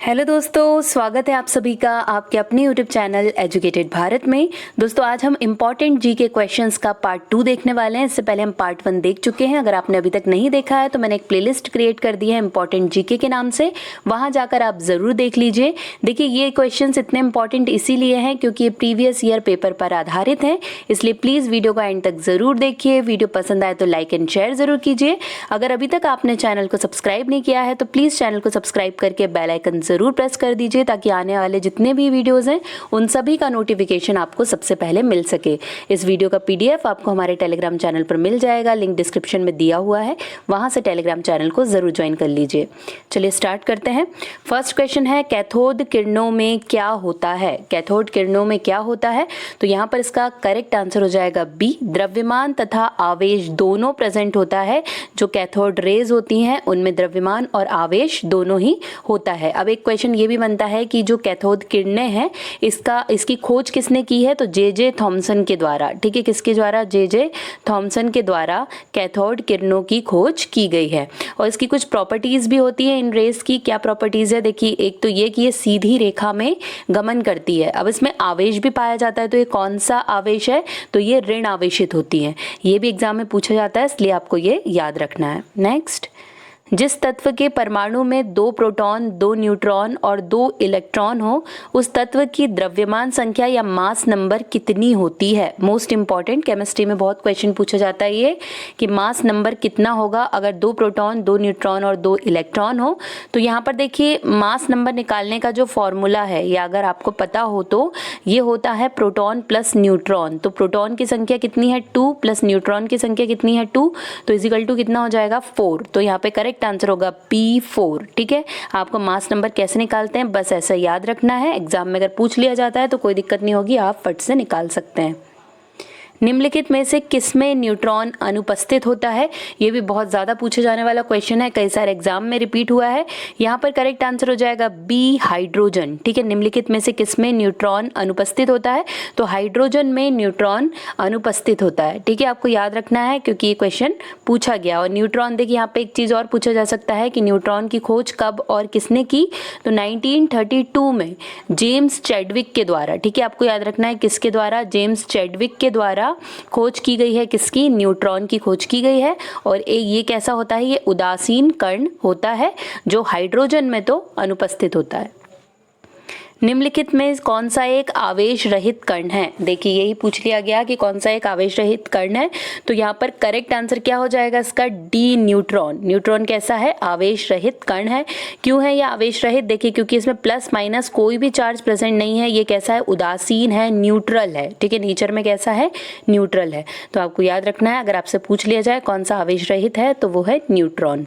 Hello दोस्तों, स्वागत है आप सभी का आपके अपने यूट्यूब चैनल एजुकेटेड भारत में। दोस्तों आज हम इम्पॉर्टेंट जी के क्वेश्चंस का पार्ट 2 देखने वाले हैं। इससे पहले हम पार्ट 1 देख चुके हैं। अगर आपने अभी तक नहीं देखा है तो मैंने एक प्लेलिस्ट क्रिएट कर दी है इम्पॉर्टेंट जी के नाम से, वहां जाकर आप ज़रूर देख लीजिए। देखिए ये क्वेश्चंस इतने इंपॉर्टेंट इसीलिए हैं क्योंकि ये प्रीवियस ईयर पेपर पर आधारित हैं, इसलिए प्लीज़ वीडियो का एंड तक ज़रूर देखिए। वीडियो पसंद आए तो लाइक एंड शेयर ज़रूर कीजिए। अगर अभी तक आपने चैनल को सब्सक्राइब नहीं किया है तो प्लीज़ चैनल को सब्सक्राइब करके बेल आइकन ज़रूर प्रेस कर दीजिए ताकि आने वाले जितने भी वीडियोस हैं उन सभी का नोटिफिकेशन आपको सबसे पहले मिल सके। इस वीडियो का पीडीएफ आपको हमारे टेलीग्राम चैनल पर मिल जाएगा, लिंक डिस्क्रिप्शन में दिया हुआ है, वहां से टेलीग्राम चैनल को ज़रूर ज्वाइन कर लीजिए। चलिए स्टार्ट करते हैं। फर्स्ट क्वेश्चन है कैथोड किरणों में क्या होता है। कैथोड किरणों में क्या होता है, तो यहाँ पर इसका करेक्ट आंसर हो जाएगा बी, द्रव्यमान तथा आवेश दोनों प्रेजेंट होता है। जो कैथोड रेज होती हैं उनमें द्रव्यमान और आवेश दोनों ही होता है। अब एक क्वेश्चन ये भी बनता है कि जो कैथोड किरणें हैं इसकी खोज किसने की है, तो जे थॉमसन के द्वारा। ठीक है, किसके द्वारा? जे थॉमसन के द्वारा कैथोड किरणों की खोज की गई है। और इसकी कुछ प्रॉपर्टीज भी होती है इन रेस की। क्या प्रॉपर्टीज है? देखिए, एक तो ये कि ये सीधी रेखा में गमन करती है। अब इसमें आवेश भी पाया जाता है, तो ये कौन सा आवेश है? तो ये ऋण आवेशित होती है। ये भी एग्जाम में पूछा जाता है, इसलिए आपको ये याद रखना है। नेक्स्ट, जिस तत्व के परमाणु में 2 प्रोटॉन 2 न्यूट्रॉन और 2 इलेक्ट्रॉन हो उस तत्व की द्रव्यमान संख्या या मास नंबर कितनी होती है। मोस्ट इंपॉर्टेंट, केमिस्ट्री में बहुत क्वेश्चन पूछा जाता है ये कि मास नंबर कितना होगा अगर 2 प्रोटॉन 2 न्यूट्रॉन और 2 इलेक्ट्रॉन हो। तो यहाँ पर देखिए मास नंबर निकालने का जो फॉर्मूला है या अगर आपको पता हो तो ये होता है प्रोटॉन प्लस न्यूट्रॉन। तो प्रोटॉन की संख्या कितनी है 2 प्लस न्यूट्रॉन की संख्या कितनी है 2, तो इजिकल टू कितना हो जाएगा 4। तो यहाँ पे करेक्ट आंसर होगा P4। ठीक है, आपको मास नंबर कैसे निकालते हैं बस ऐसा याद रखना है। एग्जाम में अगर पूछ लिया जाता है तो कोई दिक्कत नहीं होगी, आप फट से निकाल सकते हैं। निम्नलिखित में से किसमें न्यूट्रॉन अनुपस्थित होता है? ये भी बहुत ज़्यादा पूछे जाने वाला क्वेश्चन है, कई सारे एग्जाम में रिपीट हुआ है। यहाँ पर करेक्ट आंसर हो जाएगा बी, हाइड्रोजन। ठीक है, निम्नलिखित में से किसमें न्यूट्रॉन अनुपस्थित होता है? तो हाइड्रोजन में न्यूट्रॉन अनुपस्थित होता है। ठीक है, आपको याद रखना है क्योंकि ये क्वेश्चन पूछा गया। और न्यूट्रॉन, देखिए यहाँ पे एक चीज़ और पूछा जा सकता है कि न्यूट्रॉन की खोज कब और किसने की, तो 1932 में जेम्स चैडविक के द्वारा। ठीक है, आपको याद रखना है किसके द्वारा? जेम्स चैडविक के द्वारा खोज की गई है। किसकी? न्यूट्रॉन की खोज की गई है। और ये कैसा होता है? ये उदासीन कण होता है जो हाइड्रोजन में तो अनुपस्थित होता है। निम्नलिखित में कौन सा एक आवेश रहित कण है? देखिए यही पूछ लिया गया कि कौन सा एक आवेश रहित कण है, तो यहाँ पर करेक्ट आंसर क्या हो जाएगा इसका? D, neutron. न्यूट्रॉन कैसा है? आवेश रहित कण है। क्यों है ये आवेश रहित? देखिए क्योंकि इसमें प्लस माइनस कोई भी चार्ज प्रेजेंट नहीं है। ये कैसा है? उदासीन है, न्यूट्रल है। ठीक है, नेचर में कैसा है? न्यूट्रल है। तो आपको याद रखना है, अगर आपसे पूछ लिया जाए कौन सा आवेश रहित है तो वो है न्यूट्रॉन।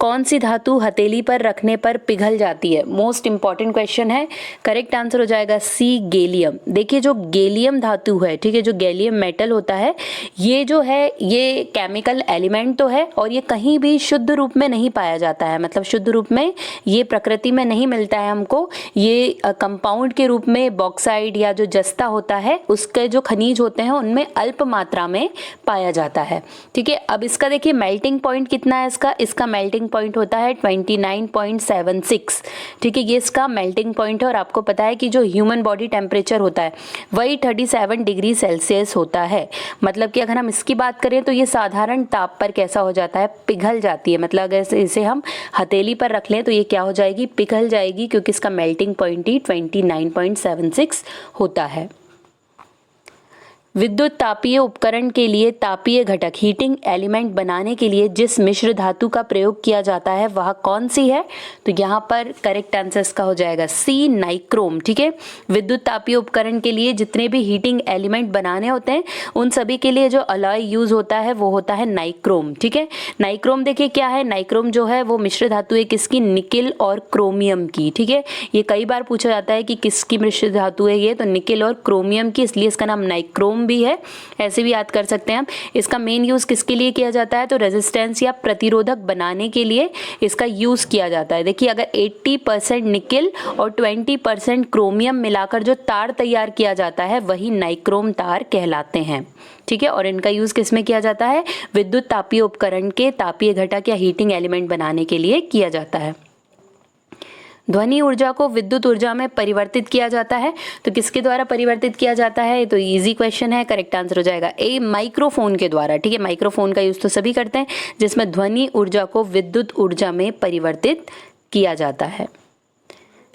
कौन सी धातु हथेली पर रखने पर पिघल जाती है? मोस्ट इंपॉर्टेंट क्वेश्चन है। करेक्ट आंसर हो जाएगा सी, गैलियम। देखिए जो गैलियम धातु है, ठीक है, जो गैलियम मेटल होता है, ये जो है ये केमिकल एलिमेंट तो है और ये कहीं भी शुद्ध रूप में नहीं पाया जाता है। मतलब शुद्ध रूप में ये प्रकृति में नहीं मिलता है हमको। ये कंपाउंड के रूप में बॉक्साइड या जो जस्ता होता है उसके जो खनिज होते हैं उनमें अल्प मात्रा में पाया जाता है। ठीक है, अब इसका देखिए मेल्टिंग पॉइंट कितना है इसका मेल्टिंग पॉइंट होता है 29.76। ठीक है, ये इसका मेल्टिंग पॉइंट है। और आपको पता है कि जो ह्यूमन बॉडी टेम्परेचर होता है वही 37 डिग्री सेल्सियस होता है। मतलब कि अगर हम इसकी बात करें तो ये साधारण ताप पर कैसा हो जाता है? पिघल जाती है। मतलब अगर इसे हम हथेली पर रख लें तो ये क्या हो जाएगी? पिघल जाएगी, क्योंकि इसका मेल्टिंग पॉइंट ही 29.76 होता है। विद्युत तापीय उपकरण के लिए तापीय घटक हीटिंग एलिमेंट बनाने के लिए जिस मिश्र धातु का प्रयोग किया जाता है वह कौन सी है? तो यहाँ पर करेक्ट आंसर इसका हो जाएगा सी, नाइक्रोम। ठीक है, विद्युत तापीय उपकरण के लिए जितने भी हीटिंग एलिमेंट बनाने होते हैं उन सभी के लिए जो अलॉय यूज होता है वो होता है नाइक्रोम। ठीक है, नाइक्रोम देखिए क्या है? नाइक्रोम जो है वो मिश्र धातु है किसकी? निकिल और क्रोमियम की। ठीक है, ये कई बार पूछा जाता है कि किसकी मिश्र धातु है ये, तो निकिल और क्रोमियम की, इसलिए इसका नाम नाइक्रोम भी है। ऐसे भी याद कर सकते हैं हम। इसका मेन यूज किसके लिए किया जाता है? तो रेजिस्टेंस या प्रतिरोधक बनाने के लिए इसका यूज किया जाता है। देखिए अगर 80% निकिल और 20% क्रोमियम मिलाकर जो तार तैयार किया जाता है वही नाइक्रोम तार कहलाते हैं। ठीक है, और इनका यूज किसमें किया जाता है? विद्युत तापीय उपकरण के तापीय घटक या हीटिंग एलिमेंट बनाने के लिए किया जाता है। ध्वनि ऊर्जा को विद्युत ऊर्जा में परिवर्तित किया जाता है, तो किसके द्वारा परिवर्तित किया जाता है? तो इजी क्वेश्चन है, करेक्ट आंसर हो जाएगा ए, माइक्रोफोन के द्वारा। ठीक है, माइक्रोफोन का यूज तो सभी करते हैं, जिसमें ध्वनि ऊर्जा को विद्युत ऊर्जा में परिवर्तित किया जाता है।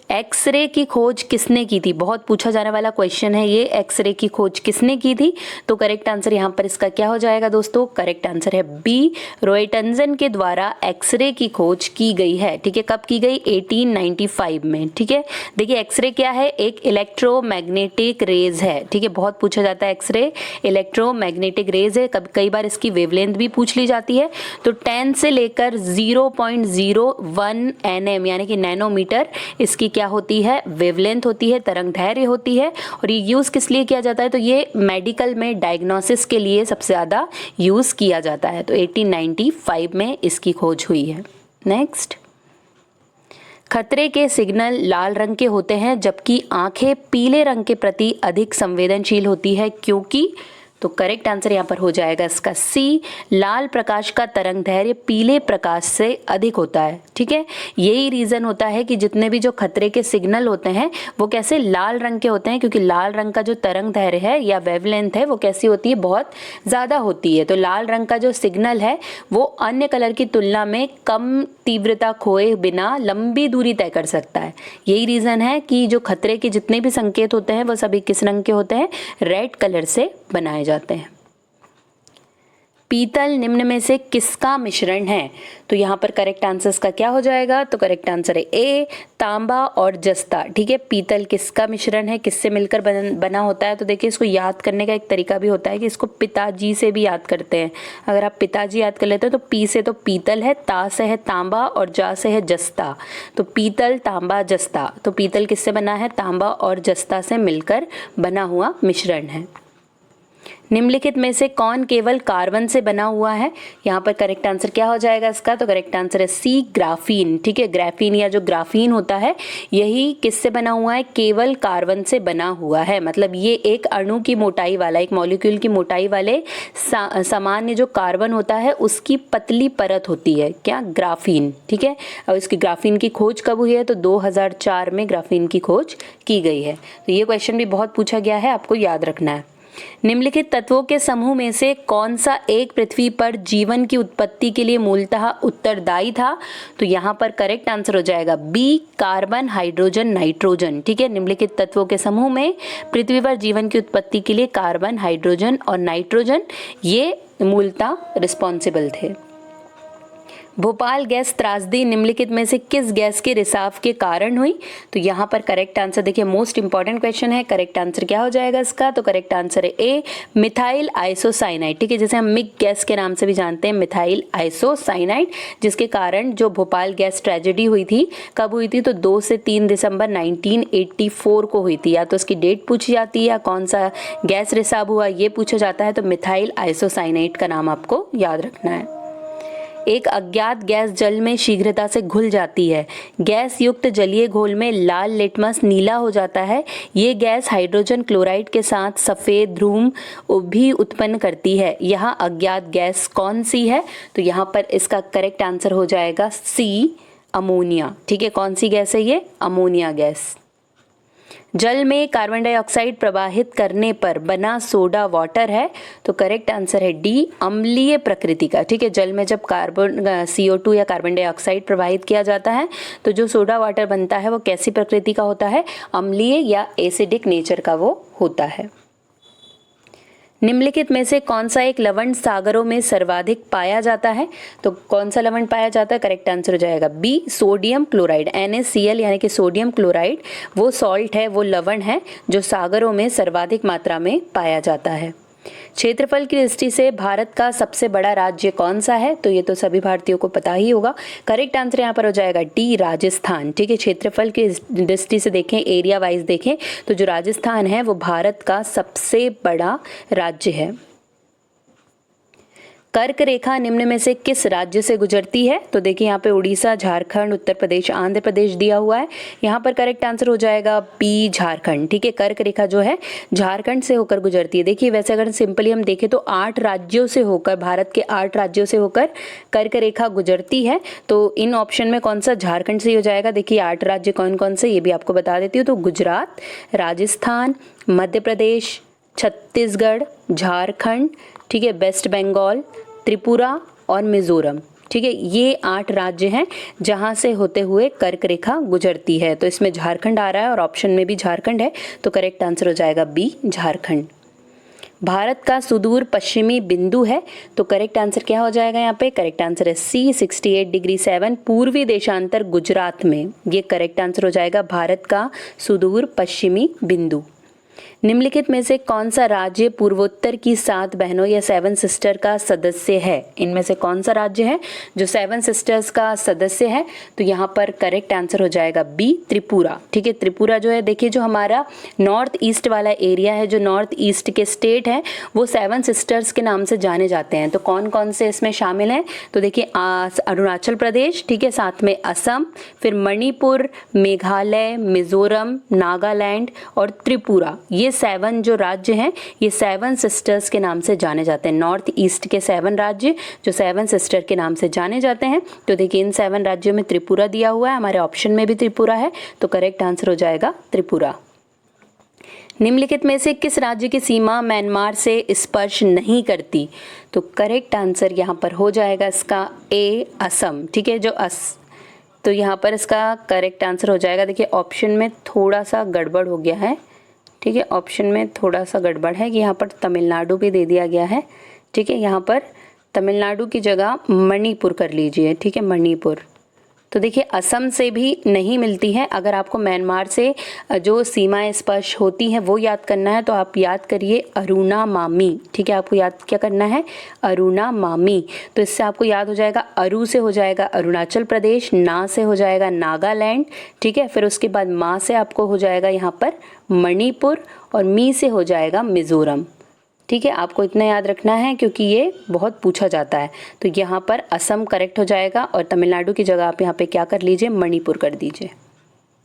एक्सरे की खोज किसने की थी? बहुत पूछा जाने वाला क्वेश्चन है ये, एक्सरे की खोज किसने की थी? तो करेक्ट आंसर यहाँ पर इसका क्या हो जाएगा दोस्तों? करेक्ट आंसर है बी, रॉयटन्सन के द्वारा एक्सरे की खोज की गई है। ठीक है, कब की गई? 1895 में। ठीक है, देखिए एक्सरे क्या है? एक इलेक्ट्रोमैग्नेटिक रेज है। ठीक है, बहुत पूछा जाता है एक्सरे इलेक्ट्रोमैग्नेटिक रेज है, कई बार इसकी वेवलेंथ भी पूछ ली जाती है। तो 10 से लेकर 0.01 nm यानी कि नैनोमीटर इसकी क्या होती है? वेवलेंथ होती है, तरंग दैर्घ्य होती है। और ये यूज किस लिए किया जाता है? तो ये मेडिकल में डायग्नोसिस के लिए सबसे ज्यादा यूज किया जाता है। तो 1895 में इसकी खोज हुई है। नेक्स्ट, खतरे के सिग्नल लाल रंग के होते हैं जबकि आंखें पीले रंग के प्रति अधिक संवेदनशील होती है, क्योंकि? तो करेक्ट आंसर यहाँ पर हो जाएगा इसका सी, लाल प्रकाश का तरंग दैर्घ्य पीले प्रकाश से अधिक होता है। ठीक है, यही रीजन होता है कि जितने भी जो खतरे के सिग्नल होते हैं वो कैसे लाल रंग के होते हैं, क्योंकि लाल रंग का जो तरंग दैर्घ्य है या वेवलेंथ है वो कैसी होती है? बहुत ज़्यादा होती है। तो लाल रंग का जो सिग्नल है वो अन्य कलर की तुलना में कम तीव्रता खोए बिना लंबी दूरी तय कर सकता है। यही रीजन है कि जो खतरे के जितने भी संकेत होते हैं वो सभी किस रंग के होते हैं? रेड कलर से बनाए जाते हैं। पीतल निम्न में से किसका मिश्रण है? तो यहाँ पर करेक्ट आंसर का क्या हो जाएगा? तो करेक्ट आंसर है ए, तांबा और जस्ता। ठीक है, पीतल किसका मिश्रण है, किससे मिलकर बना होता है? तो देखिए इसको याद करने का एक तरीका भी होता है कि इसको पिताजी से भी याद करते हैं। अगर आप पिताजी याद कर लेते हो तो पी से तो पीतल है, ता से है तांबा और जा से है जस्ता। तो पीतल, तांबा, जस्ता। तो पीतल किससे बना है? तांबा और जस्ता से मिलकर बना हुआ मिश्रण है। निम्नलिखित में से कौन केवल कार्बन से बना हुआ है? यहाँ पर करेक्ट आंसर क्या हो जाएगा इसका? तो करेक्ट आंसर है सी, ग्राफीन। ठीक है, ग्राफीन या जो ग्राफीन होता है यही किससे बना हुआ है? केवल कार्बन से बना हुआ है। मतलब ये एक अणु की मोटाई वाला, एक मॉलिक्यूल की मोटाई वाले सामान्य जो कार्बन होता है उसकी पतली परत होती है, क्या? ग्राफीन। ठीक है, और इसकी ग्राफीन की खोज कब हुई है? तो 2004 में ग्राफीन की खोज की गई है। तो ये क्वेश्चन भी बहुत पूछा गया है, आपको याद रखना है। निम्नलिखित तत्वों के समूह में से कौन सा एक पृथ्वी पर जीवन की उत्पत्ति के लिए मूलतः उत्तरदायी था? तो यहाँ पर करेक्ट आंसर हो जाएगा बी, कार्बन, हाइड्रोजन, नाइट्रोजन। ठीक है, निम्नलिखित तत्वों के समूह में पृथ्वी पर जीवन की उत्पत्ति के लिए कार्बन, हाइड्रोजन और नाइट्रोजन ये मूलतः रिस्पॉन्सिबल थे। भोपाल गैस त्रासदी निम्नलिखित में से किस गैस के रिसाव के कारण हुई? तो यहाँ पर करेक्ट आंसर देखिए, मोस्ट इंपॉर्टेंट क्वेश्चन है। करेक्ट आंसर क्या हो जाएगा इसका? तो करेक्ट आंसर है ए, मिथाइल आइसोसाइनाइड। ठीक है, जिसे हम मिग गैस के नाम से भी जानते हैं, मिथाइल आइसोसाइनाइड, जिसके कारण जो भोपाल गैस ट्रेजेडी हुई थी, कब हुई थी? तो 2 से 3 दिसंबर 1984 को हुई थी। या तो उसकी डेट पूछी जाती है या कौन सा गैस रिसाव हुआ ये पूछा जाता है। तो मिथाइल आइसोसाइनाइड का नाम आपको याद रखना है। एक अज्ञात गैस जल में शीघ्रता से घुल जाती है। गैस युक्त जलीय घोल में लाल लिटमस नीला हो जाता है। ये गैस हाइड्रोजन क्लोराइड के साथ सफ़ेद ध्रुव भी उत्पन्न करती है। यहाँ अज्ञात गैस कौन सी है? तो यहाँ पर इसका करेक्ट आंसर हो जाएगा सी, अमोनिया। ठीक है, कौन सी गैस है ये? Ammonia gas. जल में कार्बन डाइऑक्साइड प्रवाहित करने पर बना सोडा वाटर है। तो करेक्ट आंसर है डी, अम्लीय प्रकृति का। ठीक है, जल में जब कार्बन CO2 या कार्बन डाइऑक्साइड प्रवाहित किया जाता है तो जो सोडा वाटर बनता है वो कैसी प्रकृति का होता है? अम्लीय या एसिडिक नेचर का वो होता है। निम्नलिखित में से कौन सा एक लवण सागरों में सर्वाधिक पाया जाता है? तो कौन सा लवण पाया जाता है? करेक्ट आंसर हो जाएगा बी, सोडियम क्लोराइड। NaCl यानी कि सोडियम क्लोराइड वो सॉल्ट है, वो लवण है जो सागरों में सर्वाधिक मात्रा में पाया जाता है। क्षेत्रफल की दृष्टि से भारत का सबसे बड़ा राज्य कौन सा है? तो ये तो सभी भारतीयों को पता ही होगा। करेक्ट आंसर यहाँ पर हो जाएगा डी, राजस्थान। ठीक है, क्षेत्रफल की दृष्टि से देखें, एरिया वाइज देखें तो जो राजस्थान है वो भारत का सबसे बड़ा राज्य है। कर्क रेखा निम्न में से किस राज्य से गुजरती है? तो देखिए यहाँ पे उड़ीसा, झारखंड, उत्तर प्रदेश, आंध्र प्रदेश दिया हुआ है। यहाँ पर करेक्ट आंसर हो जाएगा बी, झारखंड। ठीक है, कर्क रेखा जो है झारखंड से होकर गुजरती है। देखिए वैसे अगर सिंपली हम देखें तो 8 राज्यों से होकर, भारत के 8 राज्यों से होकर कर्क रेखा गुजरती है। तो इन ऑप्शन में कौन सा झारखंड से हो जाएगा? देखिए 8 राज्य कौन कौन से, ये भी आपको बता देती हूँ। तो गुजरात, राजस्थान, मध्य प्रदेश, छत्तीसगढ़, झारखंड, ठीक है, वेस्ट बंगाल, त्रिपुरा और मिजोरम। ठीक है, ये 8 राज्य हैं जहां से होते हुए कर्क रेखा गुजरती है। तो इसमें झारखंड आ रहा है और ऑप्शन में भी झारखंड है, तो करेक्ट आंसर हो जाएगा बी, झारखंड। भारत का सुदूर पश्चिमी बिंदु है, तो करेक्ट आंसर क्या हो जाएगा यहाँ पे? करेक्ट आंसर है सी, 68 डिग्री 7 पूर्वी देशांतर गुजरात में। ये करेक्ट आंसर हो जाएगा भारत का सुदूर पश्चिमी बिंदु। निम्नलिखित में से कौन सा राज्य पूर्वोत्तर की 7 बहनों या 7 सिस्टर का सदस्य है? इनमें से कौन सा राज्य है जो 7 सिस्टर्स का सदस्य है? तो यहाँ पर करेक्ट आंसर हो जाएगा बी, त्रिपुरा। ठीक है, त्रिपुरा जो है, देखिए जो हमारा नॉर्थ ईस्ट वाला एरिया है, जो नॉर्थ ईस्ट के स्टेट हैं, वो 7 सिस्टर्स के नाम से जाने जाते हैं। तो कौन कौन से इसमें शामिल हैं? तो देखिए अरुणाचल प्रदेश, ठीक है, साथ में असम, फिर मणिपुर, मेघालय, मिजोरम, नागालैंड और त्रिपुरा। ये 7 जो राज्य हैं, ये 7 सिस्टर्स के नाम से जाने जाते हैं। नॉर्थ ईस्ट के 7 राज्य जो 7 सिस्टर के नाम से जाने जाते हैं। तो देखिए इन 7 राज्यों में त्रिपुरा दिया हुआ है, हमारे ऑप्शन में भी त्रिपुरा है, तो करेक्ट आंसर हो जाएगा त्रिपुरा। निम्नलिखित में से किस राज्य की सीमा म्यांमार से स्पर्श नहीं करती? तो करेक्ट आंसर यहाँ पर हो जाएगा इसका ए, असम। ठीक है, तो यहाँ पर इसका करेक्ट आंसर हो जाएगा, देखिए ऑप्शन में थोड़ा सा गड़बड़ हो गया है। ठीक है, ऑप्शन में थोड़ा सा गड़बड़ है कि यहाँ पर तमिलनाडु भी दे दिया गया है। ठीक है, यहाँ पर तमिलनाडु की जगह मणिपुर कर लीजिए। ठीक है, मणिपुर। तो देखिए असम से भी नहीं मिलती है। अगर आपको म्यांमार से जो सीमाएं स्पर्श होती हैं वो याद करना है तो आप याद करिए अरुणा मामी। ठीक है, आपको याद क्या करना है? अरुणा मामी। तो इससे आपको याद हो जाएगा, अरु से हो जाएगा अरुणाचल प्रदेश, ना से हो जाएगा नागालैंड। ठीक है, फिर उसके बाद मा से आपको हो जाएगा यहाँ पर मणिपुर और मी से हो जाएगा मिजोरम। ठीक है, आपको इतना याद रखना है क्योंकि ये बहुत पूछा जाता है। तो यहाँ पर असम करेक्ट हो जाएगा और तमिलनाडु की जगह आप यहाँ पे क्या कर लीजिए? मणिपुर कर दीजिए।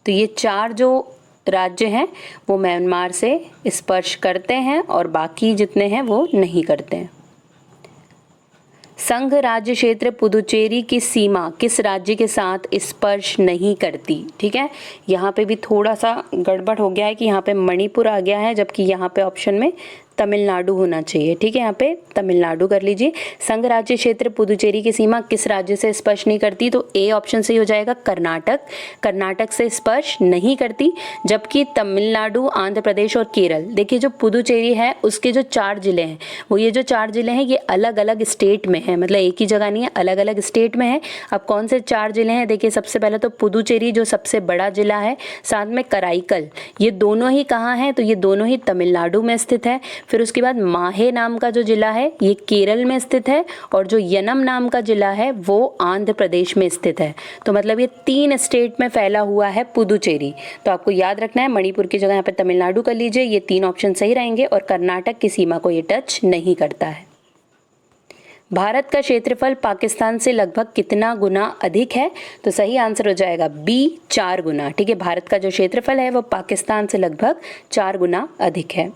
तो ये 4 जो राज्य हैं वो म्यांमार से स्पर्श करते हैं और बाकी जितने हैं वो नहीं करते हैं। संघ राज्य क्षेत्र पुदुचेरी की सीमा किस राज्य के साथ स्पर्श नहीं करती? ठीक है, यहाँ पे भी थोड़ा सा गड़बड़ हो गया है कि यहाँ पे मणिपुर आ गया है, जबकि यहाँ पे ऑप्शन में तमिलनाडु होना चाहिए। ठीक है, यहाँ पे तमिलनाडु कर लीजिए। संघ राज्य क्षेत्र पुदुचेरी की सीमा किस राज्य से स्पर्श नहीं करती? तो ए ऑप्शन सही हो जाएगा, कर्नाटक। कर्नाटक से स्पर्श नहीं करती, जबकि तमिलनाडु, आंध्र प्रदेश और केरल। देखिए जो पुदुचेरी है उसके जो 4 जिले हैं, वो ये जो 4 जिले हैं ये अलग अलग स्टेट में है, मतलब एक ही जगह नहीं है, अलग अलग स्टेट में है। अब कौन से 4 जिले हैं? देखिए सबसे पहले तो पुदुचेरी जो सबसे बड़ा जिला है, साथ में कराईकल, ये दोनों ही कहाँ हैं? तो ये दोनों ही तमिलनाडु में स्थित है। फिर उसके बाद माहे नाम का जो जिला है ये केरल में स्थित है और जो यनम नाम का जिला है वो आंध्र प्रदेश में स्थित है। तो मतलब ये 3 स्टेट में फैला हुआ है पुदुचेरी। तो आपको याद रखना है, मणिपुर की जगह यहाँ पे तमिलनाडु कर लीजिए। ये 3 ऑप्शन सही रहेंगे और कर्नाटक की सीमा को ये टच नहीं करता है। भारत का क्षेत्रफल पाकिस्तान से लगभग कितना गुना अधिक है? तो सही आंसर हो जाएगा बी, 4 गुना। ठीक है, भारत का जो क्षेत्रफल है वो पाकिस्तान से लगभग 4 गुना अधिक है।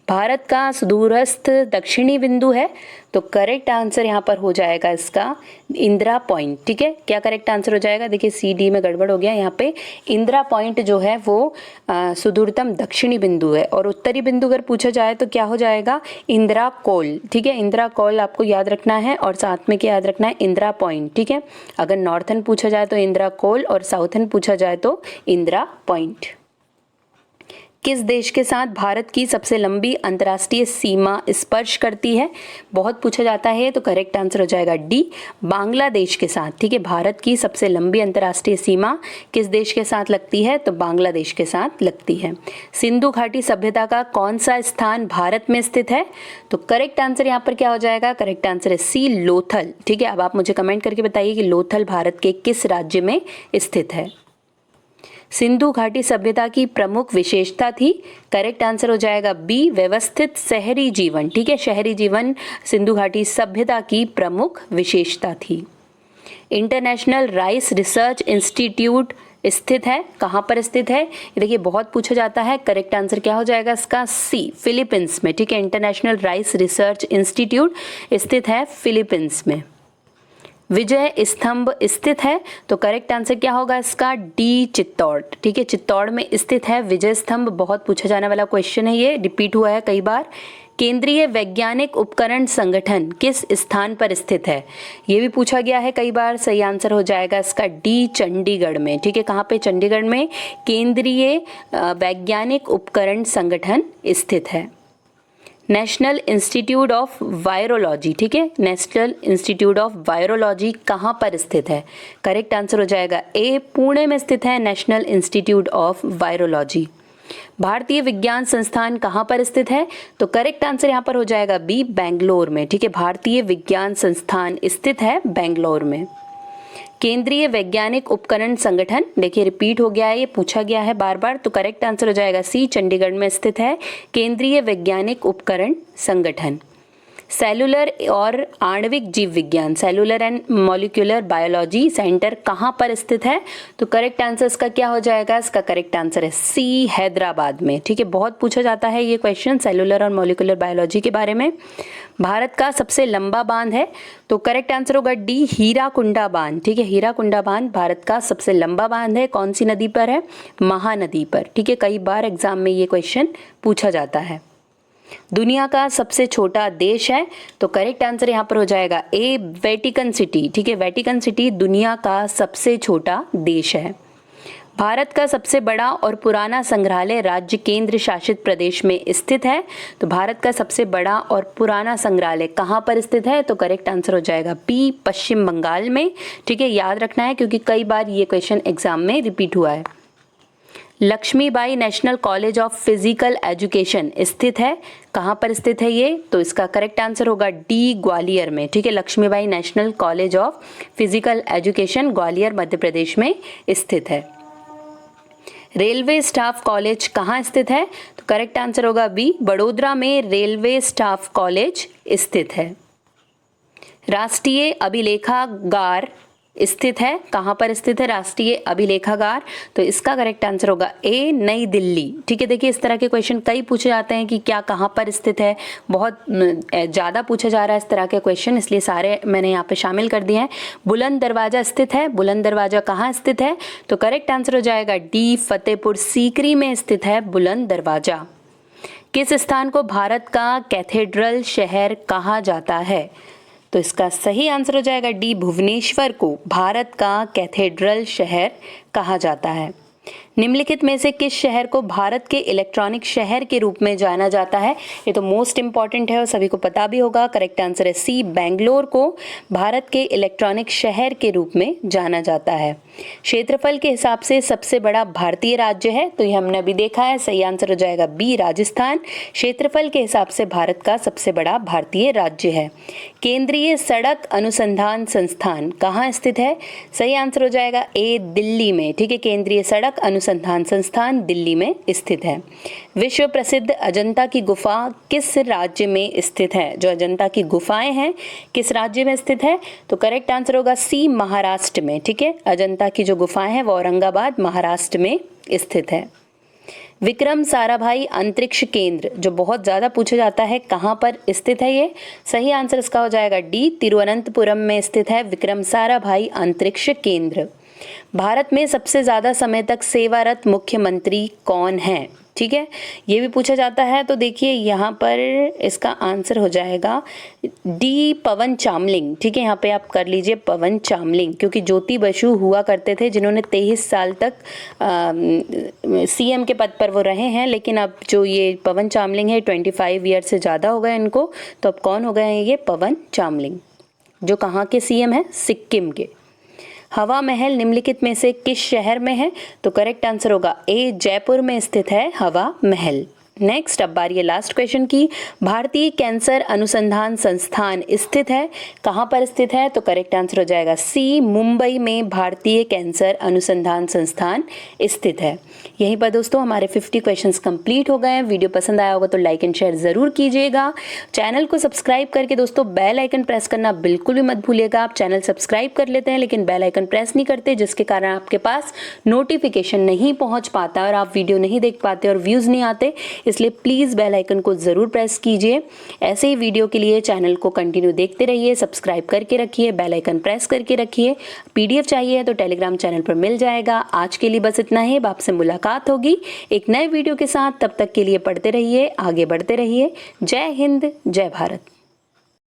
भारत का सुदूरस्थ दक्षिणी बिंदु है, तो करेक्ट आंसर यहाँ पर हो जाएगा इसका इंदिरा पॉइंट। ठीक है, क्या करेक्ट आंसर हो जाएगा? देखिए सी डी में गड़बड़ हो गया, यहाँ पे इंदिरा पॉइंट जो है वो सुदूरतम दक्षिणी बिंदु है। और उत्तरी बिंदु अगर पूछा जाए तो क्या हो जाएगा? इंदिरा कोल। ठीक है, इंदिरा कोल आपको याद रखना है और साथ में क्या याद रखना है? इंदिरा पॉइंट। ठीक है, अगर नॉर्थन पूछा जाए तो इंदिरा कोल और साउथन पूछा जाए तो इंदिरा पॉइंट। किस देश के साथ भारत की सबसे लंबी अंतर्राष्ट्रीय सीमा स्पर्श करती है? बहुत पूछा जाता है, तो करेक्ट आंसर हो जाएगा डी, बांग्लादेश के साथ। ठीक है, भारत की सबसे लंबी अंतर्राष्ट्रीय सीमा किस देश के साथ लगती है? तो बांग्लादेश के साथ लगती है। सिंधु घाटी सभ्यता का कौन सा स्थान भारत में स्थित है? तो करेक्ट आंसर यहाँ पर क्या हो जाएगा? करेक्ट आंसर है सी, लोथल। ठीक है, अब आप मुझे कमेंट करके बताइए कि लोथल भारत के किस राज्य में स्थित है। सिंधु घाटी सभ्यता की प्रमुख विशेषता थी? करेक्ट आंसर हो जाएगा बी, व्यवस्थित शहरी जीवन। ठीक है, शहरी जीवन सिंधु घाटी सभ्यता की प्रमुख विशेषता थी। इंटरनेशनल राइस रिसर्च इंस्टीट्यूट स्थित है, कहाँ पर स्थित है? ये देखिए बहुत पूछा जाता है। करेक्ट आंसर क्या हो जाएगा इसका? सी, फिलीपींस में। ठीक है, इंटरनेशनल राइस रिसर्च इंस्टीट्यूट स्थित है फिलीपींस में। विजय स्तंभ स्थित है, तो करेक्ट आंसर क्या होगा इसका? डी, चित्तौड़। ठीक है, चित्तौड़ में स्थित है विजय स्तंभ। बहुत पूछा जाने वाला क्वेश्चन है, ये रिपीट हुआ है कई बार। केंद्रीय वैज्ञानिक उपकरण संगठन किस स्थान पर स्थित है? ये भी पूछा गया है कई बार। सही आंसर हो जाएगा इसका डी, चंडीगढ़ में। ठीक है, कहाँ पे? चंडीगढ़ में केंद्रीय वैज्ञानिक उपकरण संगठन स्थित है। नेशनल इंस्टीट्यूट ऑफ वायरोलॉजी, ठीक है, नेशनल इंस्टीट्यूट ऑफ वायरोलॉजी कहाँ पर स्थित है? करेक्ट आंसर हो जाएगा ए, पुणे में स्थित है नेशनल इंस्टीट्यूट ऑफ वायरोलॉजी। भारतीय विज्ञान संस्थान कहाँ पर स्थित है? तो करेक्ट आंसर यहाँ पर हो जाएगा बी, बेंगलोर में। ठीक है, भारतीय विज्ञान संस्थान स्थित है बेंगलोर में। केंद्रीय वैज्ञानिक उपकरण संगठन, देखिए रिपीट हो गया है, ये पूछा गया है बार बार, तो करेक्ट आंसर हो जाएगा सी, चंडीगढ़ में स्थित है केंद्रीय वैज्ञानिक उपकरण संगठन। सेलुलर और आणविक जीव विज्ञान, cellular and molecular biology centre कहाँ पर स्थित है? तो करेक्ट आंसर इसका क्या हो जाएगा? इसका करेक्ट आंसर है सी, हैदराबाद में। ठीक है, बहुत पूछा जाता है ये क्वेश्चन सेलुलर और मॉलिक्यूलर बायोलॉजी के बारे में। भारत का सबसे लंबा बांध है, तो करेक्ट आंसर होगा डी, हीराकुंडा बांध। ठीक है, हीराकुंडा बांध भारत का सबसे लंबा बांध है। कौन सी नदी पर है? महानदी पर। ठीक है, कई बार एग्जाम में ये क्वेश्चन पूछा जाता है। दुनिया का सबसे छोटा देश है, तो करेक्ट आंसर यहाँ पर हो जाएगा ए, वेटिकन सिटी। ठीक है, वेटिकन सिटी दुनिया का सबसे छोटा देश है। भारत का सबसे बड़ा और पुराना संग्रहालय राज्य केंद्र शासित प्रदेश में स्थित है, तो भारत का सबसे बड़ा और पुराना संग्रहालय कहाँ पर स्थित है? तो करेक्ट आंसर हो जाएगा बी, पश्चिम बंगाल में। ठीक है, याद रखना है क्योंकि कई बार ये क्वेश्चन एग्जाम में रिपीट हुआ है। Laxmibai national college of physical education स्थित है, कहाँ पर स्थित है ये? तो इसका करेक्ट आंसर होगा डी, ग्वालियर में। ठीक है, Laxmibai national college of physical education Gwalior Madhya Pradesh में स्थित है। रेलवे स्टाफ कॉलेज कहाँ स्थित है? तो करेक्ट आंसर होगा बी, बड़ोदरा में रेलवे स्टाफ कॉलेज स्थित है। राष्ट्रीय अभिलेखागार स्थित है, कहाँ पर स्थित है राष्ट्रीय अभिलेखागार? तो इसका करेक्ट आंसर होगा ए, नई दिल्ली। ठीक है, देखिए इस तरह के क्वेश्चन कई पूछे जाते हैं कि क्या कहाँ पर स्थित है, बहुत ज़्यादा पूछा जा रहा है इस तरह के क्वेश्चन, इसलिए सारे मैंने यहाँ पे शामिल कर दिए हैं। बुलंद दरवाजा स्थित है, बुलंद दरवाजा कहाँ स्थित है? तो करेक्ट आंसर हो जाएगा डी, फतेहपुर सीकरी में स्थित है बुलंद दरवाजा। किस स्थान को भारत का कैथेड्रल शहर कहा जाता है? तो इसका सही आंसर हो जाएगा डी, भुवनेश्वर को भारत का कैथेड्रल शहर कहा जाता है। निम्नलिखित में से किस शहर को भारत के इलेक्ट्रॉनिक शहर के रूप में जाना जाता है? ये तो मोस्ट इंपॉर्टेंट है और सभी को पता भी होगा। करेक्ट आंसर है सी, बेंगलोर को भारत के इलेक्ट्रॉनिक शहर के रूप में जाना जाता है। क्षेत्रफल के हिसाब से सबसे बड़ा भारतीय राज्य है, तो ये हमने अभी देखा है। सही आंसर हो जाएगा बी, राजस्थान क्षेत्रफल के हिसाब से भारत का सबसे बड़ा भारतीय राज्य है। केंद्रीय सड़क अनुसंधान संस्थान कहाँ स्थित है? सही आंसर हो जाएगा ए, दिल्ली में। ठीक है, केंद्रीय सड़क अनुसंधान संस्थान दिल्ली में स्थित है। विश्व प्रसिद्ध अजंता की गुफा किस राज्य में स्थित है? जो अजंता की गुफाएं हैं किस राज्य में स्थित है? तो करेक्ट आंसर होगा सी, महाराष्ट्र में। ठीक है, अजंता की जो गुफाएं हैं वो औरंगाबाद महाराष्ट्र में स्थित है। विक्रम साराभाई अंतरिक्ष केंद्र जो बहुत ज़्यादा पूछा जाता है, कहाँ पर स्थित है ये? सही आंसर इसका हो जाएगा डी, तिरुवनंतपुरम में स्थित है विक्रम साराभाई अंतरिक्ष केंद्र। भारत में सबसे ज़्यादा समय तक सेवारत मुख्यमंत्री कौन है? ठीक है, ये भी पूछा जाता है, तो देखिए यहाँ पर इसका आंसर हो जाएगा डी, पवन चामलिंग। ठीक है, यहाँ पे आप कर लीजिए पवन चामलिंग, क्योंकि ज्योति बसु हुआ करते थे जिन्होंने 23 साल तक सीएम के पद पर वो रहे हैं, लेकिन अब जो ये पवन चामलिंग है 25 ईयर से ज़्यादा हो गए इनको, तो अब कौन हो गए हैं ये? पवन चामलिंग, जो कहाँ के सीएम है? सिक्किम के। हवा महल निम्नलिखित में से किस शहर में है? तो करेक्ट आंसर होगा ए, जयपुर में स्थित है हवा महल। नेक्स्ट, अब बारी है लास्ट क्वेश्चन की। भारतीय कैंसर अनुसंधान संस्थान स्थित है, कहाँ पर स्थित है? तो करेक्ट आंसर हो जाएगा सी, मुंबई में भारतीय कैंसर अनुसंधान संस्थान स्थित है। यहीं पर दोस्तों हमारे 50 क्वेश्चंस कंप्लीट हो गए हैं। वीडियो पसंद आया होगा तो लाइक एंड शेयर जरूर कीजिएगा। चैनल को सब्सक्राइब करके दोस्तों बेल आइकन प्रेस करना बिल्कुल भी मत भूलिएगा। आप चैनल सब्सक्राइब कर लेते हैं लेकिन बेल आइकन प्रेस नहीं करते, जिसके कारण आपके पास नोटिफिकेशन नहीं पहुंच पाता और आप वीडियो नहीं देख पाते और व्यूज नहीं आते। इसलिए प्लीज़ बेल आइकन को ज़रूर प्रेस कीजिए। ऐसे ही वीडियो के लिए चैनल को कंटिन्यू देखते रहिए, सब्सक्राइब करके रखिए, बेल आइकन प्रेस करके रखिए। पीडीएफ चाहिए तो टेलीग्राम चैनल पर मिल जाएगा। आज के लिए बस इतना ही। अब आपसे मुलाकात होगी एक नए वीडियो के साथ। तब तक के लिए पढ़ते रहिए, आगे बढ़ते रहिए। जय हिंद, जय भारत।